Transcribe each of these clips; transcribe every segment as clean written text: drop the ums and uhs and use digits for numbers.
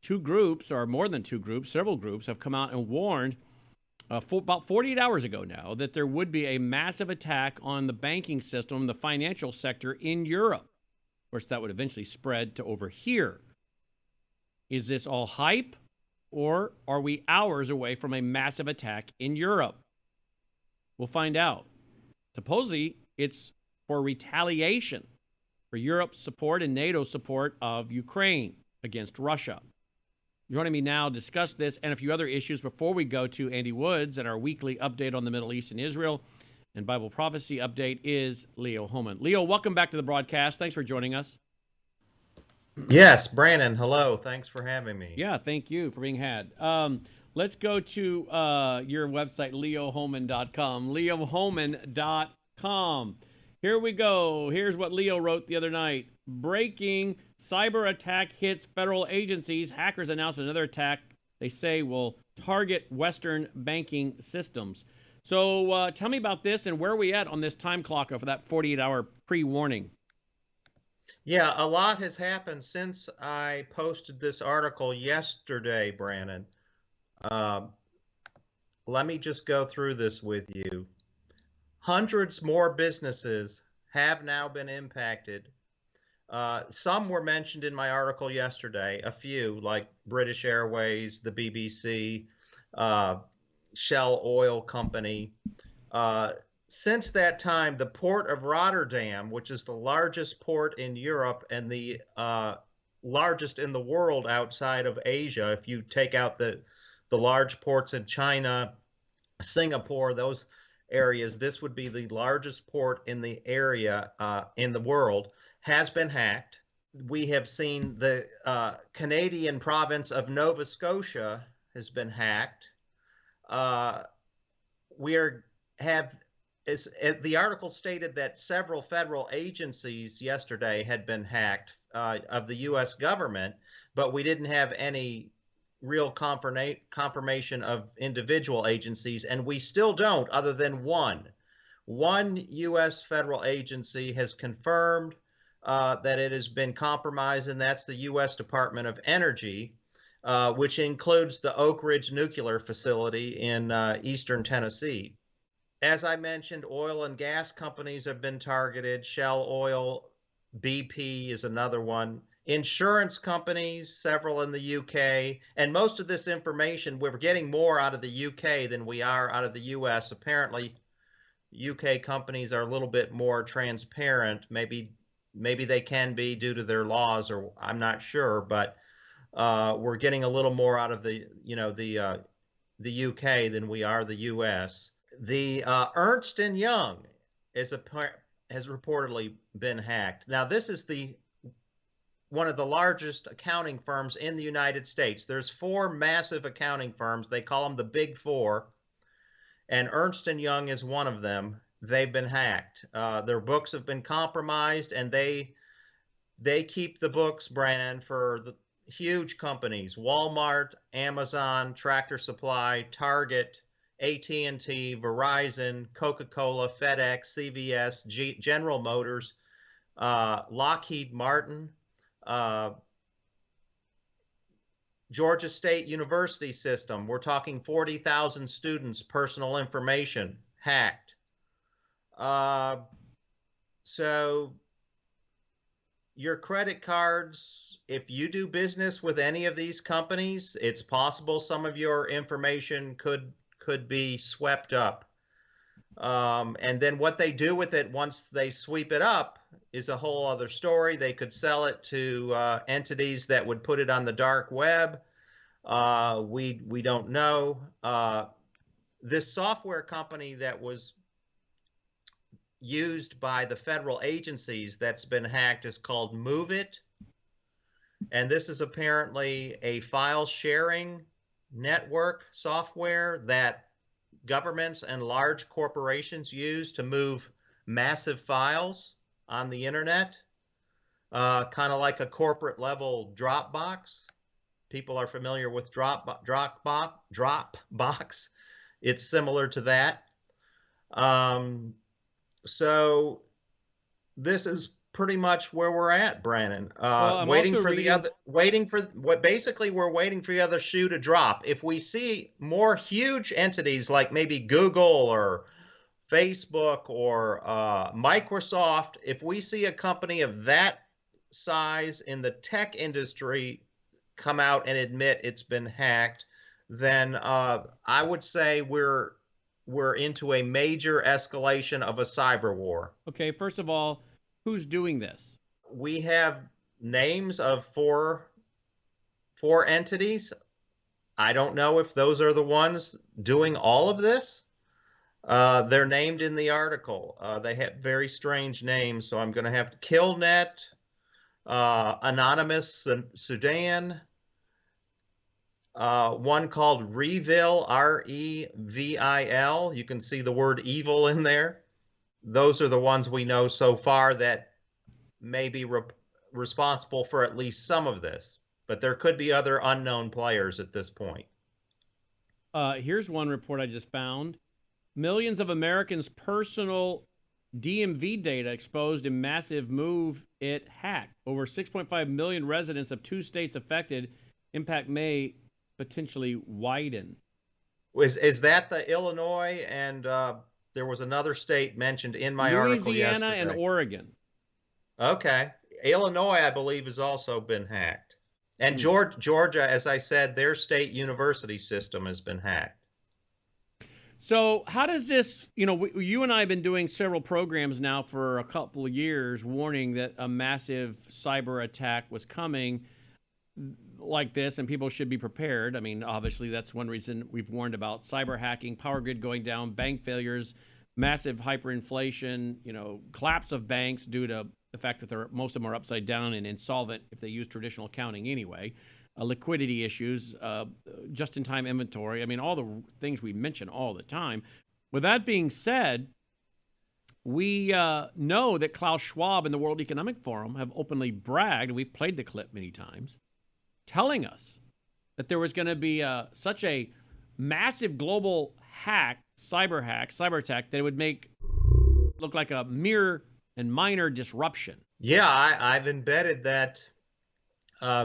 two groups, or more than two groups, several groups, have come out and warned about 48 hours ago now that there would be a massive attack on the banking system, the financial sector in Europe. Of course, that would eventually spread to over here. Is this all hype, or are we hours away from a massive attack in Europe? We'll find out. Supposedly, it's for retaliation for Europe's support and NATO's support of Ukraine against Russia. Joining me now to discuss this and a few other issues before we go to Andy Woods and our weekly update on the Middle East and Israel and Bible prophecy update is Leo Hohmann. Leo, welcome back to the broadcast. Thanks for joining us. Yes, Brannon, hello. Thanks for having me. Yeah, thank you for being had. Let's go to your website, leohohmann.com. leohohmann.com. Here we go. Here's what Leo wrote the other night. Breaking: cyber attack hits federal agencies. Hackers announced another attack they say will target Western banking systems. So tell me about this and where are we at on this time clock for that 48-hour pre-warning? Yeah, a lot has happened since I posted this article yesterday, Brannon. Let me just go through this with you. Hundreds more businesses have now been impacted. Some were mentioned in my article yesterday, a few, like British Airways, the BBC, Shell Oil Company. Since that time, the port of Rotterdam, which is the largest port in Europe and the largest in the world outside of Asia, if you take out the large ports in China, Singapore, those areas, this would be the largest port in the area in the world, has been hacked. We have seen the Canadian province of Nova Scotia has been hacked. The article stated that several federal agencies yesterday had been hacked of the U.S. government, but we didn't have any real confirmation of individual agencies, and we still don't, other than one. One U.S. federal agency has confirmed that it has been compromised, and that's the U.S. Department of Energy, which includes the Oak Ridge nuclear facility in eastern Tennessee. As I mentioned, oil and gas companies have been targeted. Shell Oil, BP is another one. Insurance companies, several in the UK. And most of this information, we're getting more out of the UK than we are out of the US. Apparently, UK companies are a little bit more transparent. Maybe they can be due to their laws, or I'm not sure, but we're getting a little more out of the UK than we are the US. The Ernst & Young has reportedly been hacked. Now, this is one of the largest accounting firms in the United States. There's four massive accounting firms. They call them the Big Four, and Ernst & Young is one of them. They've been hacked. Their books have been compromised, and they keep the books, Brannon, for the huge companies: Walmart, Amazon, Tractor Supply, Target, AT&T, Verizon, Coca-Cola, FedEx, CVS, General Motors, Lockheed Martin, Georgia State University system. We're talking 40,000 students' personal information hacked. So your credit cards, if you do business with any of these companies, it's possible some of your information could be swept up. And then what they do with it once they sweep it up is a whole other story. They could sell it to entities that would put it on the dark web. We don't know. This software company that was used by the federal agencies that's been hacked is called MoveIt. And this is apparently a file sharing network software that governments and large corporations use to move massive files on the internet, kind of like a corporate level Dropbox. People are familiar with Dropbox. It's similar to that. So this is pretty much where we're at, Brannon. Well, I'm Waiting also for the reading. other, waiting for what basically we're waiting for the other shoe to drop. If we see more huge entities like maybe Google or Facebook or Microsoft, if we see a company of that size in the tech industry come out and admit it's been hacked, then I would say we're into a major escalation of a cyber war. Okay, first of all, who's doing this? We have names of four entities. I don't know if those are the ones doing all of this. They're named in the article. They have very strange names, so I'm going to have KillNet, Anonymous Sudan, one called Revil, Revil. You can see the word evil in there. Those are the ones we know so far that may be responsible for at least some of this, but there could be other unknown players at this point. Here's one report I just found. Millions of Americans' personal DMV data exposed in massive move it hacked. Over 6.5 million residents of 2 states affected. Impact may potentially widen. Is that the Illinois and there was another state mentioned in my article yesterday? Louisiana and Oregon. Okay. Illinois, I believe, has also been hacked. And Georgia, as I said, their state university system has been hacked. So how does this, you and I have been doing several programs now for a couple of years warning that a massive cyber attack was coming like this, and people should be prepared. I mean, obviously, that's one reason we've warned about cyber hacking, power grid going down, bank failures, massive hyperinflation, collapse of banks due to the fact that most of them are upside down and insolvent if they use traditional accounting anyway, liquidity issues, just-in-time inventory. I mean, all the things we mention all the time. With that being said, we know that Klaus Schwab and the World Economic Forum have openly bragged, and we've played the clip many times, telling us that there was going to be such a massive global cyber attack, that it would look like a mere and minor disruption. Yeah, I've embedded that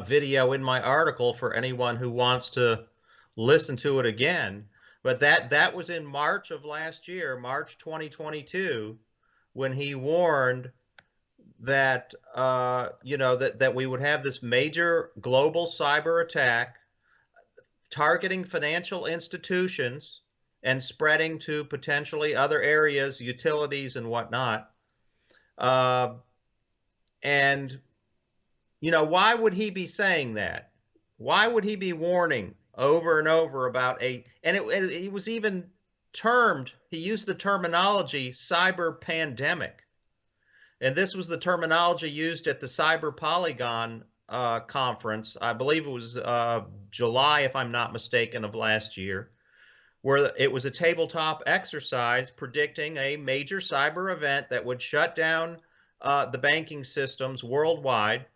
video in my article for anyone who wants to listen to it again. But that was in March of last year, March 2022, when he warned that that we would have this major global cyber attack targeting financial institutions and spreading to potentially other areas, utilities and whatnot. And why would he be saying that? Why would he be warning over and over about he was even he used the terminology cyber pandemic. And this was the terminology used at the Cyber Polygon conference. I believe it was July, if I'm not mistaken, of last year, where it was a tabletop exercise predicting a major cyber event that would shut down the banking systems worldwide.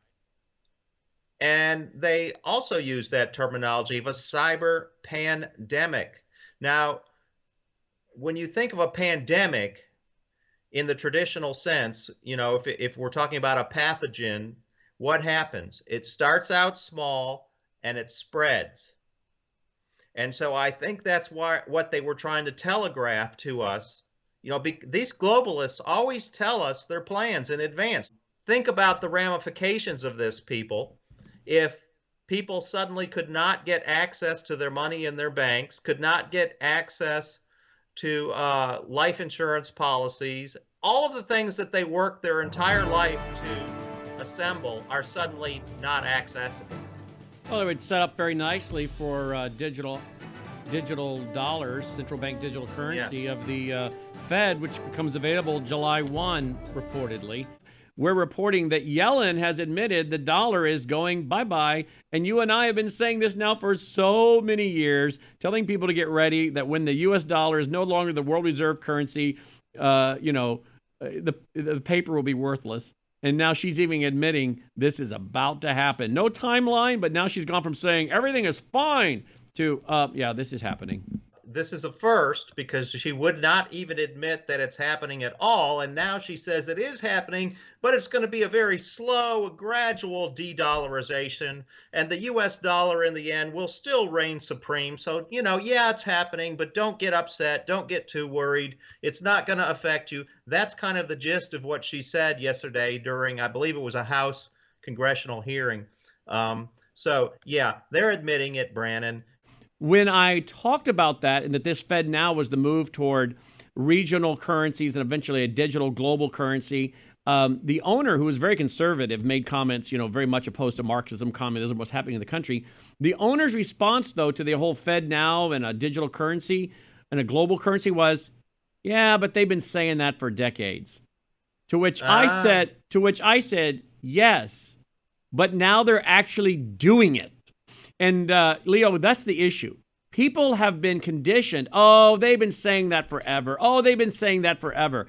And they also used that terminology of a cyber pandemic. Now, when you think of a pandemic in the traditional sense, if we're talking about a pathogen, what happens? It starts out small and it spreads. And so I think that's what they were trying to telegraph to us. These globalists always tell us their plans in advance. Think about the ramifications of this, people. If people suddenly could not get access to their money in their banks, could not get access to life insurance policies, all of the things that they worked their entire life to assemble are suddenly not accessible. Well, it would set up very nicely for digital dollars, central bank digital currency of the Fed, which becomes available July 1, reportedly. We're reporting that Yellen has admitted the dollar is going bye-bye, and you and I have been saying this now for so many years, telling people to get ready that when the U.S. dollar is no longer the world reserve currency, the paper will be worthless. And now she's even admitting this is about to happen. No timeline, but now she's gone from saying everything is fine to, yeah, this is happening. this is a first because she would not even admit that it's happening at all. And now she says it is happening, but it's going to be a very slow, gradual de-dollarization. And the US dollar in the end will still reign supreme. So, yeah, it's happening, but don't get upset. Don't get too worried. It's not going to affect you. That's kind of the gist of what she said yesterday during, I believe it was a House congressional hearing. So, yeah, they're admitting it, Brannon. When I talked about that and that this Fed now was the move toward regional currencies and eventually a digital global currency, the owner, who was very conservative, made comments, very much opposed to Marxism, communism, what's happening in the country. The owner's response, though, to the whole Fed now and a digital currency and a global currency was, yeah, but they've been saying that for decades. To which I said, yes, but now they're actually doing it. And Leo, that's the issue. People have been conditioned. Oh, they've been saying that forever. Oh, they've been saying that forever.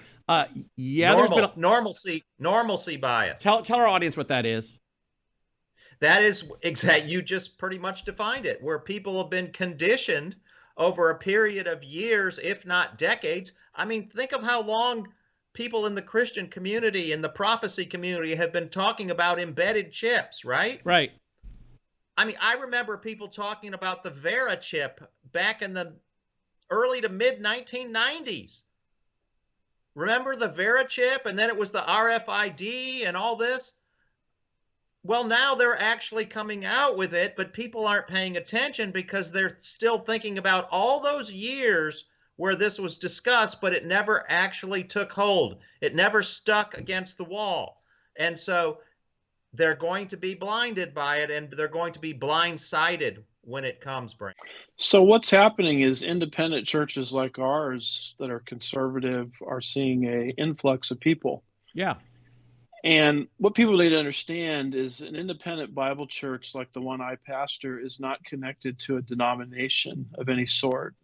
Yeah, Normalcy bias. Tell our audience what that is. That is exact. You just pretty much defined it, where people have been conditioned over a period of years, if not decades. I mean, think of how long people in the Christian community, in the prophecy community, have been talking about embedded chips, right? Right. I mean, I remember people talking about the Vera chip back in the early to mid 1990s. Remember the Vera chip? And then it was the RFID and all this. Well, now they're actually coming out with it, but people aren't paying attention because they're still thinking about all those years where this was discussed, but it never actually took hold. It never stuck against the wall. And so they're going to be blinded by it, and they're going to be blindsided when it comes, Brent. So what's happening is independent churches like ours that are conservative are seeing an influx of people. Yeah. And what people need to understand is an independent Bible church like the one I pastor is not connected to a denomination of any sort.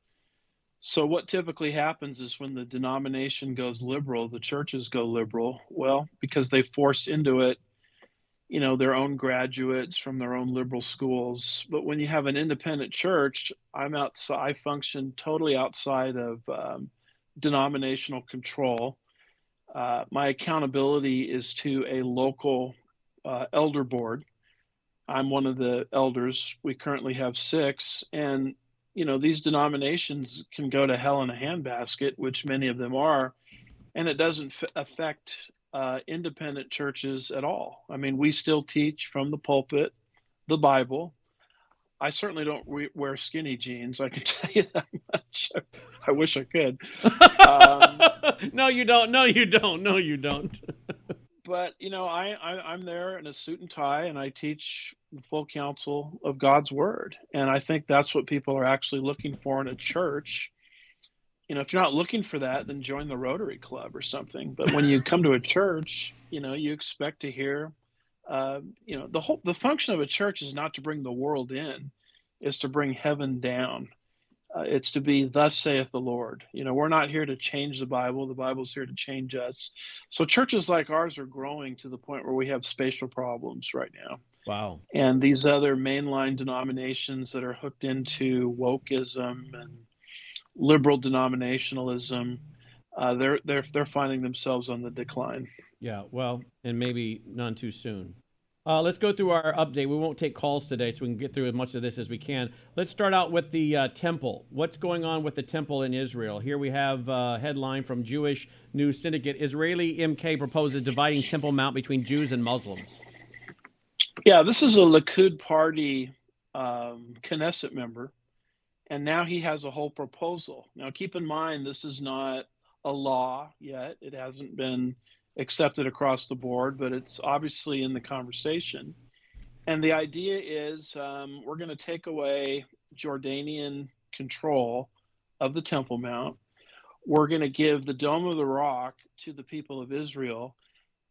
So what typically happens is when the denomination goes liberal, the churches go liberal. Well, because they force into it their own graduates from their own liberal schools. But when you have an independent church, I function totally outside of denominational control. My accountability is to a local elder board. I'm one of the elders. We currently have 6. And, these denominations can go to hell in a handbasket, which many of them are. And it doesn't affect independent churches at all. I mean, we still teach from the pulpit, the Bible. I certainly don't wear skinny jeans. I can tell you that much. I wish I could. No, you don't. No, you don't. No, you don't. But, I'm there in a suit and tie, and I teach the full counsel of God's word. And I think that's what people are actually looking for in a church. If you're not looking for that, then join the Rotary Club or something. But when you come to a church, you expect to hear, the function of a church is not to bring the world in, it's to bring heaven down. It's to be, thus saith the Lord. We're not here to change the Bible. The Bible's here to change us. So churches like ours are growing to the point where we have spatial problems right now. Wow. And these other mainline denominations that are hooked into wokeism and liberal denominationalism, they're finding themselves on the decline. Yeah, well, and maybe none too soon. Let's go through our update. We won't take calls today, so we can get through as much of this as we can. Let's start out with the temple. What's going on with the temple in Israel? Here we have a headline from Jewish News Syndicate. Israeli MK proposes dividing Temple Mount between Jews and Muslims. Yeah, this is a Likud party Knesset member. And now he has a whole proposal. Now, keep in mind, this is not a law yet. It hasn't been accepted across the board, but it's obviously in the conversation. And the idea is we're going to take away Jordanian control of the Temple Mount. We're going to give the Dome of the Rock to the people of Israel,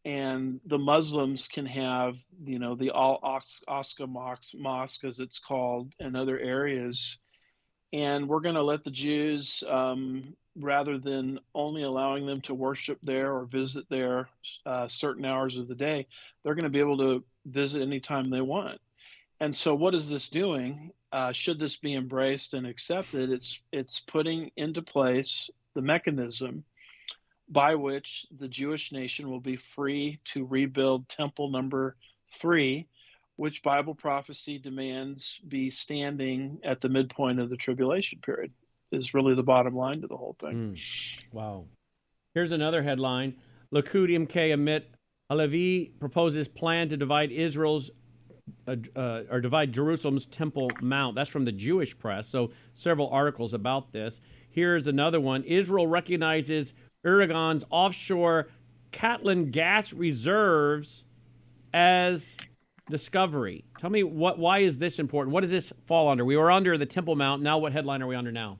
and the Muslims can have, the Al-Aqsa Mosque, as it's called, and other areas. And we're going to let the Jews, rather than only allowing them to worship there or visit there certain hours of the day, they're going to be able to visit anytime they want. And so what is this doing? should this be embraced and accepted, it's putting into place the mechanism by which the Jewish nation will be free to rebuild temple number 3, which Bible prophecy demands be standing at the midpoint of the tribulation period, is really the bottom line to the whole thing. Wow. Here's another headline. Likud MK Amit Halevi proposes plan to divide divide Jerusalem's Temple Mount. That's from the Jewish press, so several articles about this. Here's another one. Israel recognizes Iran's offshore Katlan gas reserves as discovery. Tell me, why is this important? What does this fall under? We were under the Temple Mount. Now what headline are we under now?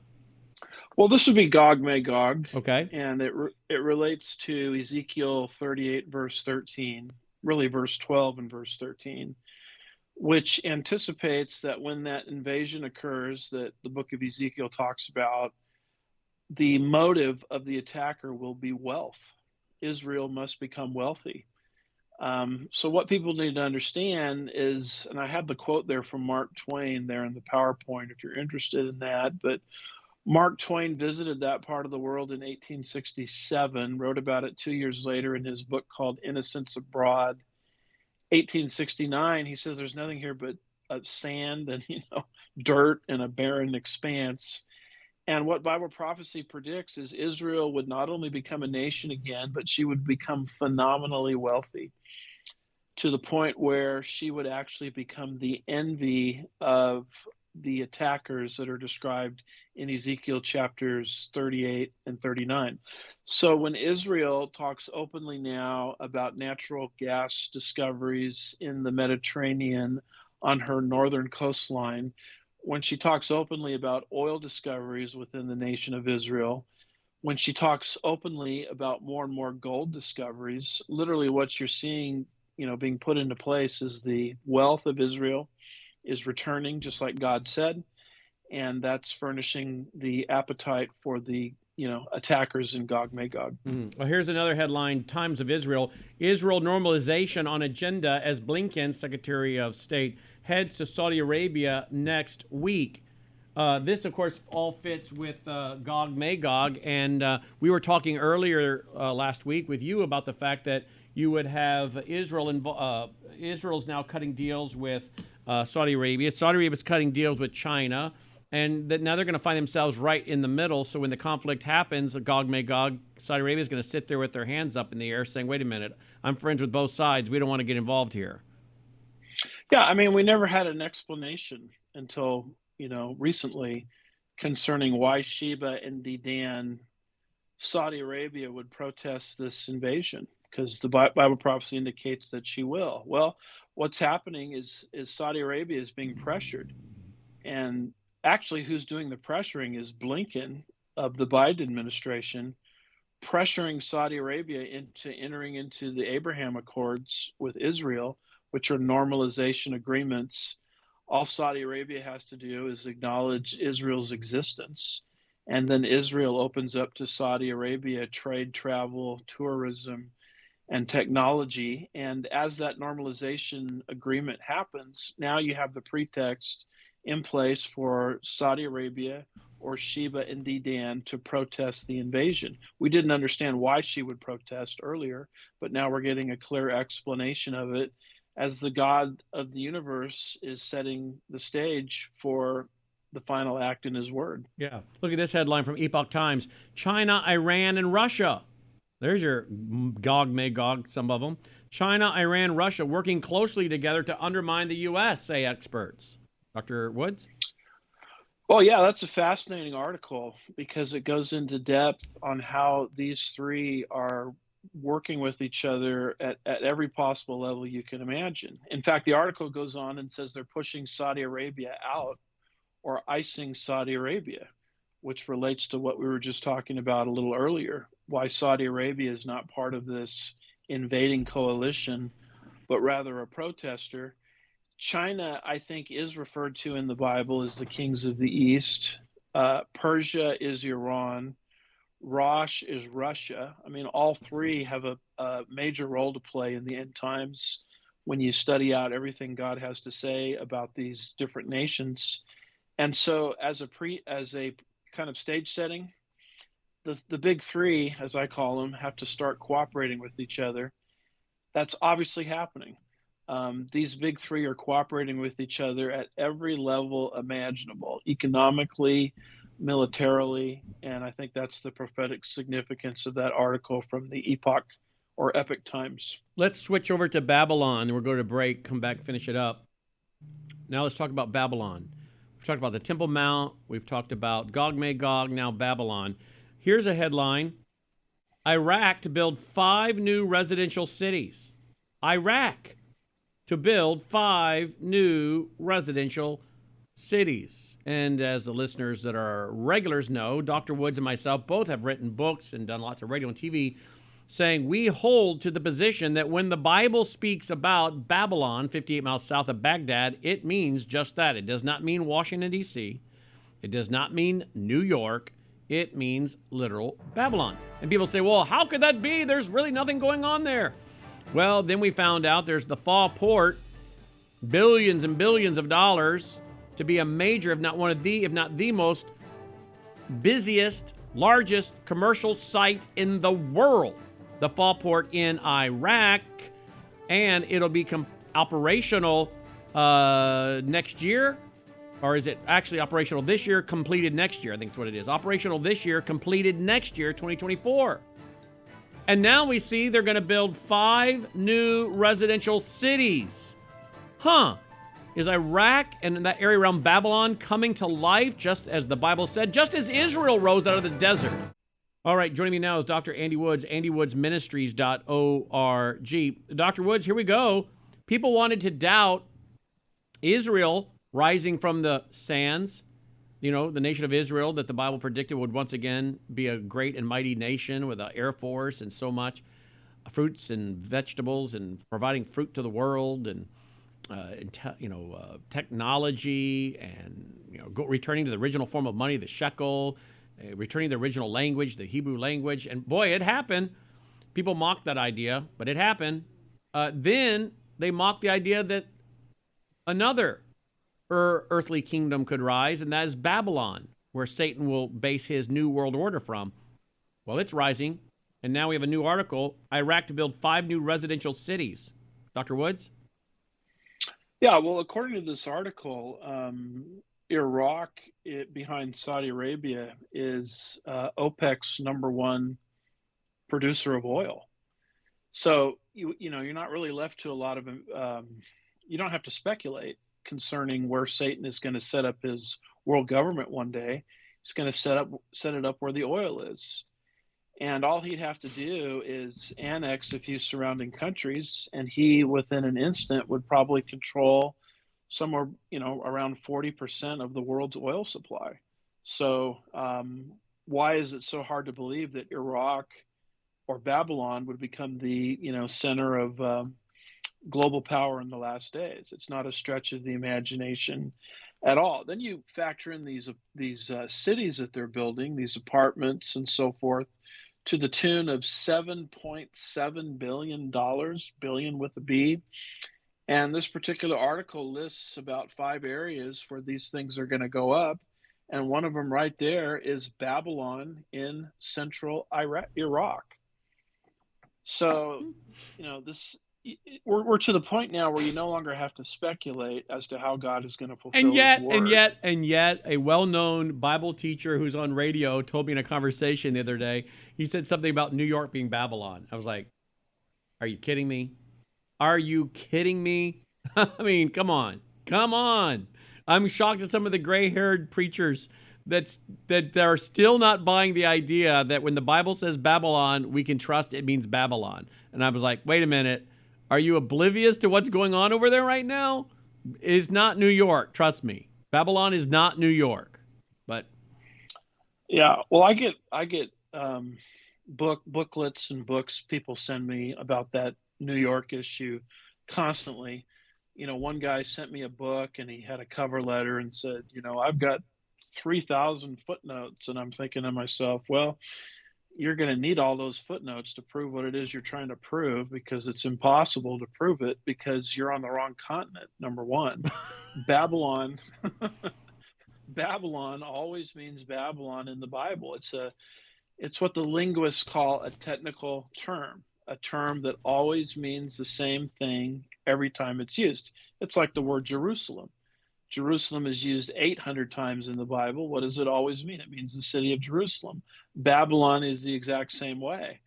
Well, this would be Gog Magog. Okay. And it relates to Ezekiel 38, verse 13, really verse 12 and verse 13, which anticipates that when that invasion occurs that the book of Ezekiel talks about, the motive of the attacker will be wealth. Israel must become wealthy. So what people need to understand is, and I have the quote there from Mark Twain there in the PowerPoint if you're interested in that, but Mark Twain visited that part of the world in 1867, wrote about it 2 years later in his book called Innocents Abroad. 1869, he says there's nothing here but sand and dirt and a barren expanse. And what Bible prophecy predicts is Israel would not only become a nation again, but she would become phenomenally wealthy to the point where she would actually become the envy of the attackers that are described in Ezekiel chapters 38 and 39. So when Israel talks openly now about natural gas discoveries in the Mediterranean on her northern coastline, when she talks openly about oil discoveries within the nation of Israel, when she talks openly about more and more gold discoveries, literally what you're seeing, being put into place is the wealth of Israel is returning, just like God said, and that's furnishing the appetite for the attackers in Gog Magog. Well, here's another headline: Times of Israel normalization on agenda as Blinken, Secretary of State, heads to Saudi Arabia next week. This, of course, all fits with Gog Magog, and we were talking earlier last week with you about the fact that you would have Israel. Israel's now cutting deals with Saudi Arabia. Saudi Arabia's cutting deals with China, and that now they're going to find themselves right in the middle. So when the conflict happens, Gog Magog, Saudi Arabia is going to sit there with their hands up in the air, saying, "Wait a minute, I'm friends with both sides. We don't want to get involved here." Yeah, I mean, we never had an explanation until recently concerning why Sheba and Dedan, Saudi Arabia, would protest this invasion, because the Bible prophecy indicates that she will. Well, what's happening is Saudi Arabia is being pressured, and actually who's doing the pressuring is Blinken of the Biden administration, pressuring Saudi Arabia into entering into the Abraham Accords with Israel, which are normalization agreements. All Saudi Arabia has to do is acknowledge Israel's existence, and then Israel opens up to Saudi Arabia trade, travel, tourism, and technology. And as that normalization agreement happens, now you have the pretext in place for Saudi Arabia or Sheba and Dedan to protest the invasion. We didn't understand why she would protest earlier, but now we're getting a clear explanation of it as the God of the universe is setting the stage for the final act in his word. Yeah. Look at this headline from Epoch Times. China, Iran, and Russia. There's your Gog Magog, some of them. China, Iran, Russia working closely together to undermine the U.S., say experts. Dr. Woods? Well, yeah, that's a fascinating article because it goes into depth on how these three are working with each other at every possible level you can imagine. In fact, the article goes on and says they're pushing Saudi Arabia out or icing Saudi Arabia, which relates to what we were just talking about a little earlier, why Saudi Arabia is not part of this invading coalition, but rather a protester. China, I think, is referred to in the Bible as the kings of the East. Persia is Iran. Rosh is Russia. I mean, all three have a major role to play in the end times when you study out everything God has to say about these different nations. And so as a kind of stage setting, the big three, as I call them, have to start cooperating with each other. That's obviously happening. These big three are cooperating with each other at every level imaginable, economically, militarily, and I think that's the prophetic significance of that article from the Epoch or Epic Times. Let's switch over to Babylon. We'll go to break, come back, finish it up. Now let's talk about Babylon. We've talked about the Temple Mount. We've talked about Gog and Magog, now Babylon. Here's a headline. Iraq to build 5 new residential cities. Iraq to build 5 new residential cities. And as the listeners that are regulars know, Dr. Woods and myself both have written books and done lots of radio and TV saying we hold to the position that when the Bible speaks about Babylon, 58 miles south of Baghdad, it means just that. It does not mean Washington, D.C. It does not mean New York. It means literal Babylon. And people say, well, how could that be? There's really nothing going on there. Well, then we found out there's the Fall Port, billions and billions of dollars to be a major, if not one of the, if not the most busiest, largest commercial site in the world. The Fall Port in Iraq, and it'll be operational next year. Or is it actually operational this year, completed next year? I think that's what it is. Operational this year, completed next year, 2024. And now we see they're going to build 5 new residential cities. Is Iraq and that area around Babylon coming to life, just as the Bible said, just as Israel rose out of the desert? All right, joining me now is Dr. Andy Woods, andywoodsministries.org. Dr. Woods, here we go. People wanted to doubt Israel rising from the sands, the nation of Israel that the Bible predicted would once again be a great and mighty nation with an air force and so much fruits and vegetables and providing fruit to the world and technology and returning to the original form of money, the shekel, returning to the original language, the Hebrew language. And boy, it happened. People mocked that idea, but it happened. Then they mocked the idea that another earthly kingdom could rise, and that is Babylon, where Satan will base his new world order from. Well, it's rising, and now we have a new article, Iraq to build 5 new residential cities. Dr. Woods? Yeah, well, according to this article, Iraq, behind Saudi Arabia, is OPEC's #1 producer of oil. So, you're not really left to a lot of, you don't have to speculate concerning where Satan is going to set up his world government one day. He's going to set it up where the oil is. And all he'd have to do is annex a few surrounding countries, and he, within an instant, would probably control somewhere, around 40% of the world's oil supply. So why is it so hard to believe that Iraq or Babylon would become the, center of global power in the last days? It's not a stretch of the imagination at all. Then you factor in these cities that they're building, these apartments and so forth, to the tune of $7.7 billion, billion with a B. And this particular article lists about 5 areas where these things are going to go up. And one of them right there is Babylon in central Iraq. So, we're to the point now where you no longer have to speculate as to how God is going to fulfill his word. And yet, a well-known Bible teacher who's on radio told me in a conversation the other day, he said something about New York being Babylon. I was like, are you kidding me? Are you kidding me? I mean, come on. I'm shocked at some of the gray-haired preachers that are still not buying the idea that when the Bible says Babylon, we can trust it means Babylon. And I was like, wait a minute. Are you oblivious to what's going on over there right now? It's not New York. Trust me. Babylon is not New York. But yeah, well, I get booklets and books people send me about that New York issue constantly. One guy sent me a book and he had a cover letter and said, I've got 3,000 footnotes. And I'm thinking to myself, well, you're going to need all those footnotes to prove what it is you're trying to prove, because it's impossible to prove it because you're on the wrong continent, number one. Babylon, Babylon always means Babylon in the Bible. It's what the linguists call a technical term, a term that always means the same thing every time it's used. It's like the word Jerusalem. Jerusalem is used 800 times in the Bible. What does it always mean? It means the city of Jerusalem. Babylon is the exact same way.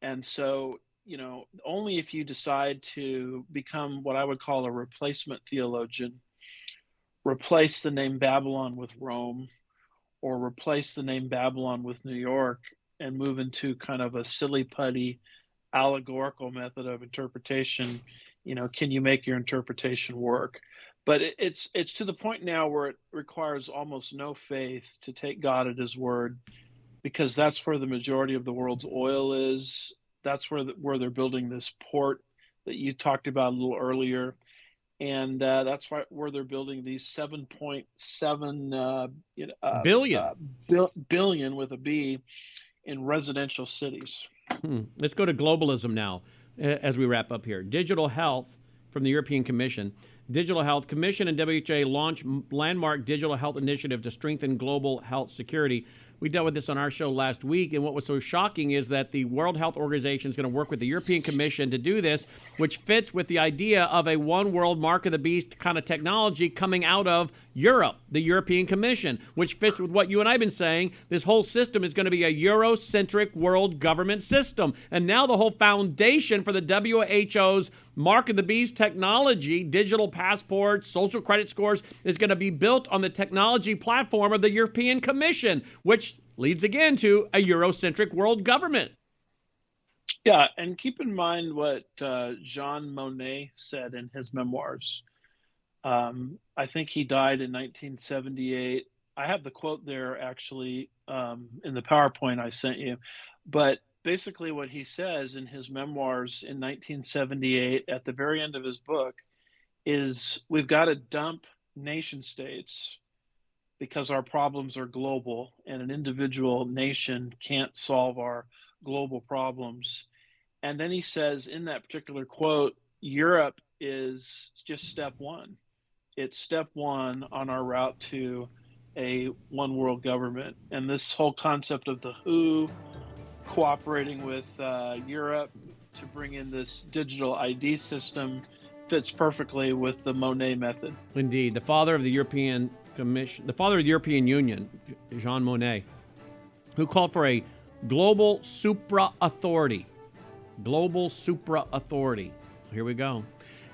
And so, only if you decide to become what I would call a replacement theologian, replace the name Babylon with Rome, or replace the name Babylon with New York, and move into kind of a silly putty allegorical method of interpretation, can you make your interpretation work? But it's to the point now where it requires almost no faith to take God at his word, because that's where the majority of the world's oil is. That's where they're building this port that you talked about a little earlier. And that's where they're building these 7.7 billion with a B in residential cities. Let's go to globalism now as we wrap up here. Digital health from the European Commission. Digital Health Commission and WHO launch landmark digital health initiative to strengthen global health security. We dealt with this on our show last week, and what was so shocking is that the World Health Organization is going to work with the European Commission to do this, which fits with the idea of a one world mark of the beast kind of technology coming out of Europe, the European Commission, which fits with what you and I have been saying. This whole system is going to be a Eurocentric world government system. And now the whole foundation for the WHO's mark of the beast technology, digital passports, social credit scores, is going to be built on the technology platform of the European Commission, which leads again to a Eurocentric world government. Yeah, and keep in mind what Jean Monnet said in his memoirs. I think he died in 1978. I have the quote there actually in the PowerPoint I sent you. But basically what he says in his memoirs in 1978 at the very end of his book is we've got to dump nation states because our problems are global and an individual nation can't solve our global problems. And then he says in that particular quote, Europe is just step one. It's step one on our route to a one world government. And this whole concept of the WHO cooperating with Europe to bring in this digital ID system fits perfectly with the Monnet method. Indeed. The father of the European Commission, the father of the European Union, Jean Monnet, who called for a global supra-authority. Global supra-authority. Here we go.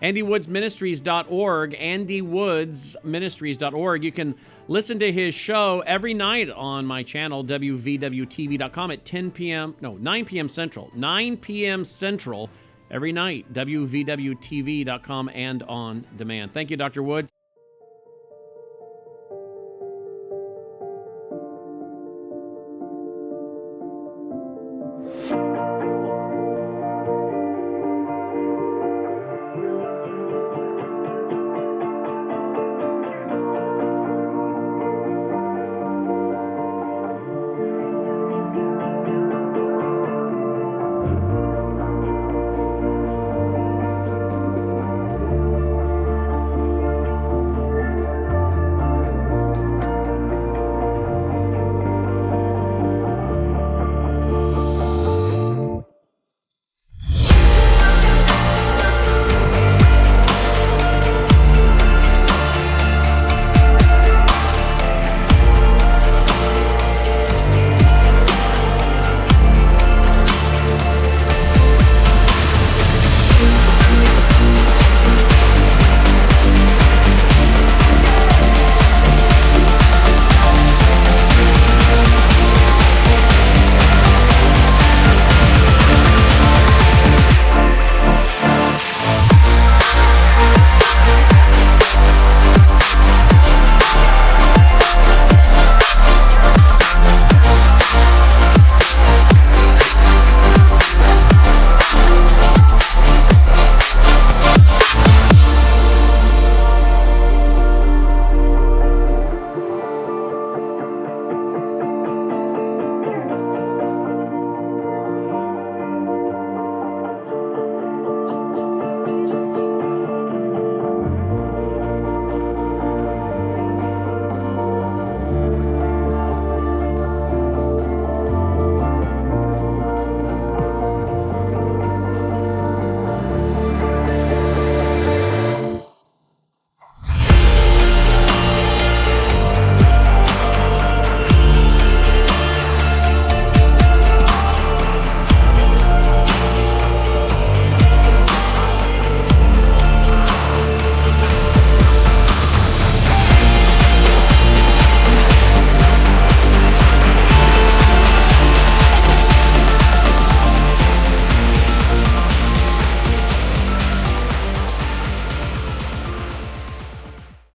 AndyWoodsMinistries.org, AndyWoodsMinistries.org. You can listen to his show every night on my channel, WVWTV.com at 9 p.m. Central. 9 p.m. Central every night, WVWTV.com and on demand. Thank you, Dr. Woods.